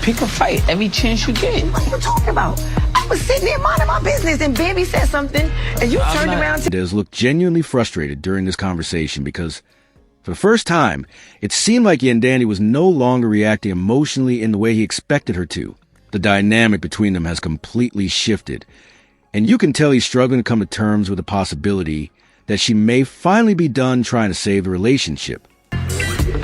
pick a fight every chance you get. What are you talking about? I was sitting there minding my business and baby said something and you turned around to... Mendez looked genuinely frustrated during this conversation because, for the first time, it seemed like Yandy was no longer reacting emotionally in the way he expected her to. The dynamic between them has completely shifted, and you can tell he's struggling to come to terms with the possibility that she may finally be done trying to save the relationship.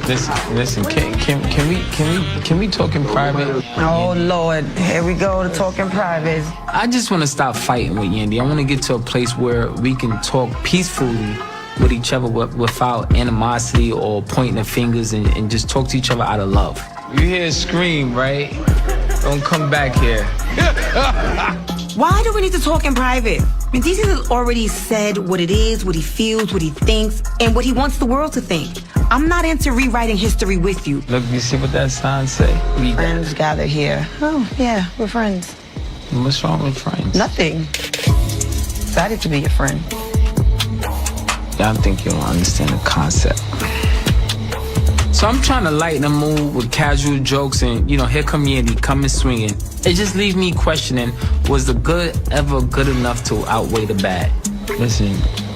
Listen, can we talk in private? Oh, Lord, here we go to talk in private. I just want to stop fighting with Yandy. I want to get to a place where we can talk peacefully with each other without animosity or pointing the fingers and just talk to each other out of love. You hear a scream, right? Don't come back here. Why do we need to talk in private? Mendeecees has already said what it is, what he feels, what he thinks, and what he wants the world to think. I'm not into rewriting history with you. Look, you see what that sign say? Friends gather here. Oh, yeah, we're friends. What's wrong with friends? Nothing. Excited to be your friend. I don't think you don't understand the concept. So I'm trying to lighten the mood with casual jokes and, here come Yandy, coming swinging. It just leaves me questioning, was the good ever good enough to outweigh the bad? Listen,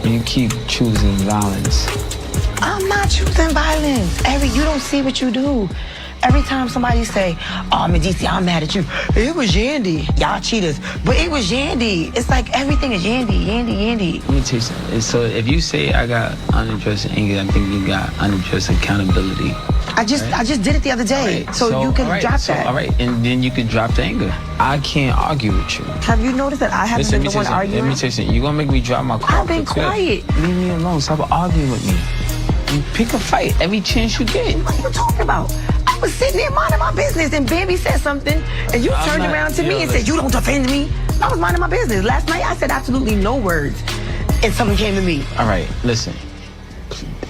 you keep choosing violence. I'm not choosing violence. You don't see what you do. Every time somebody say, oh, Mendeecees, I'm mad at you. It was Yandy. Y'all cheaters. But it was Yandy. It's like everything is Yandy. Let me tell you something. So if you say I got unaddressed anger, I think you got unaddressed accountability. I just did it the other day. Right. So you can drop that. All right, and then you could drop the anger. I can't argue with you. Have you noticed that I haven't been the one arguing? Let me tell you something. You're going to make me drop my car. I've been quiet. Leave me alone. Stop arguing with me. You pick a fight every chance you get. What are you talking about? I was sitting there minding my business and baby said something and you turned around to me and said, you don't defend me. I was minding my business. Last night I said absolutely no words and someone came to me. All right, listen.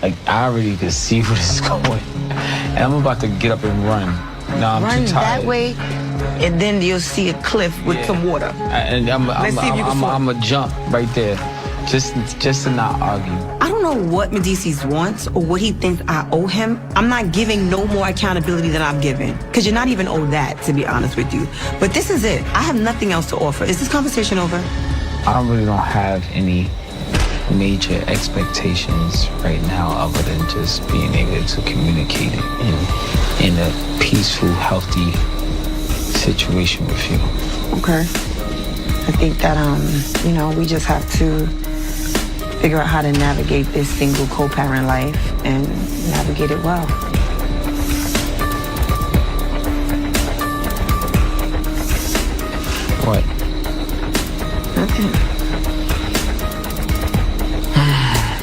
I already can see where this is going. And I'm about to get up and run. No, I'm too tired. That way and then you'll see a cliff with some water. And I'm a jump right there. Just to not argue. I don't know what Mendeecees wants or what he thinks I owe him. I'm not giving no more accountability than I've given. Because you're not even owed that, to be honest with you. But this is it. I have nothing else to offer. Is this conversation over? I really don't have any major expectations right now other than just being able to communicate it in a peaceful, healthy situation with you. Okay. I think that, we just have to figure out how to navigate this single co-parent life and navigate it well. What? Nothing.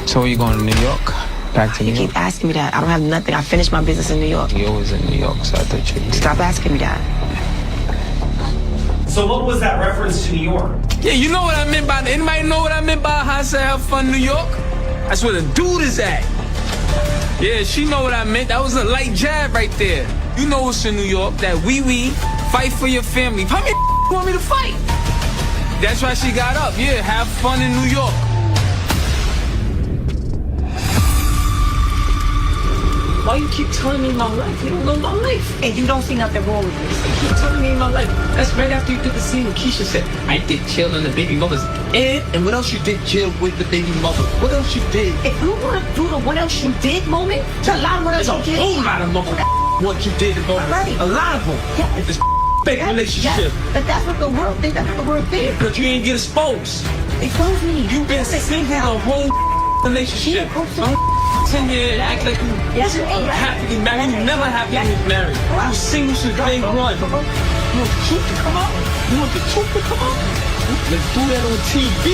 So are you going to New York? Back to New York? You keep asking me that. I don't have nothing. I finished my business in New York. You're always in New York, so I thought you... Stop asking me that. So what was that reference to New York? Yeah, you know what I meant by... Anybody know what I meant by how I said have fun New York? That's where the dude is at. Yeah, she know what I meant. That was a light jab right there. You know what's in New York. That wee-wee, fight for your family. How many you want me to fight? That's why she got up. Yeah, have fun in New York. Why you keep telling me my life? You don't know my life. And you don't see nothing wrong with this. You keep telling me my life. That's right after you did the scene with Keisha said, I did chill in the baby mother's. And what else you did chill with the baby mother? What else you did? If you want to do the what else you did moment, a lot of what else you did. There's a whole lot of what you did moment. Right. A lot of them. Yeah. This fake relationship. Yeah. But that's what the world thinks. That's what the world thinks. Because you ain't get exposed. Expose me. You've been single the whole relationship. 10 years and act like you happily married. You never happily married. You single since day one. You want the truth to come out? You want the truth to come out? Let's do that on TV.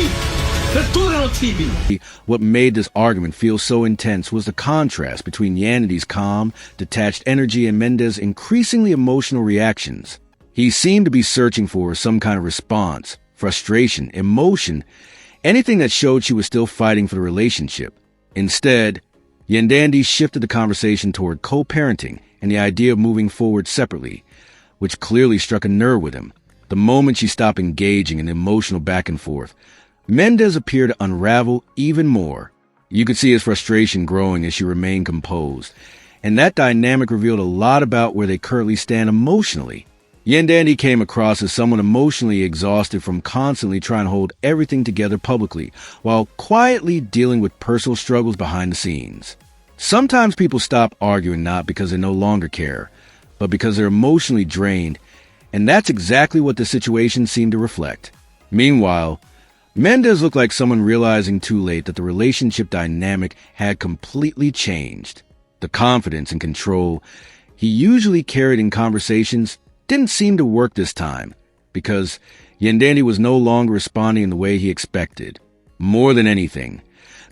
Let's do that on TV. What made this argument feel so intense was the contrast between Yandy's calm, detached energy and Mendeecees' increasingly emotional reactions. He seemed to be searching for some kind of response, frustration, emotion, anything that showed she was still fighting for the relationship. Instead, Yandy shifted the conversation toward co-parenting and the idea of moving forward separately, which clearly struck a nerve with him. The moment she stopped engaging in emotional back and forth, Mendeecees appeared to unravel even more. You could see his frustration growing as she remained composed, and that dynamic revealed a lot about where they currently stand emotionally. Yandy came across as someone emotionally exhausted from constantly trying to hold everything together publicly, while quietly dealing with personal struggles behind the scenes. Sometimes people stop arguing not because they no longer care, but because they're emotionally drained, and that's exactly what the situation seemed to reflect. Meanwhile, Mendeecees looked like someone realizing too late that the relationship dynamic had completely changed. The confidence and control he usually carried in conversations didn't seem to work this time, because Yandy was no longer responding in the way he expected. More than anything,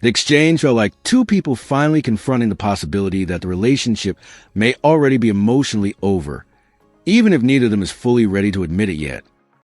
the exchange felt like two people finally confronting the possibility that the relationship may already be emotionally over, even if neither of them is fully ready to admit it yet.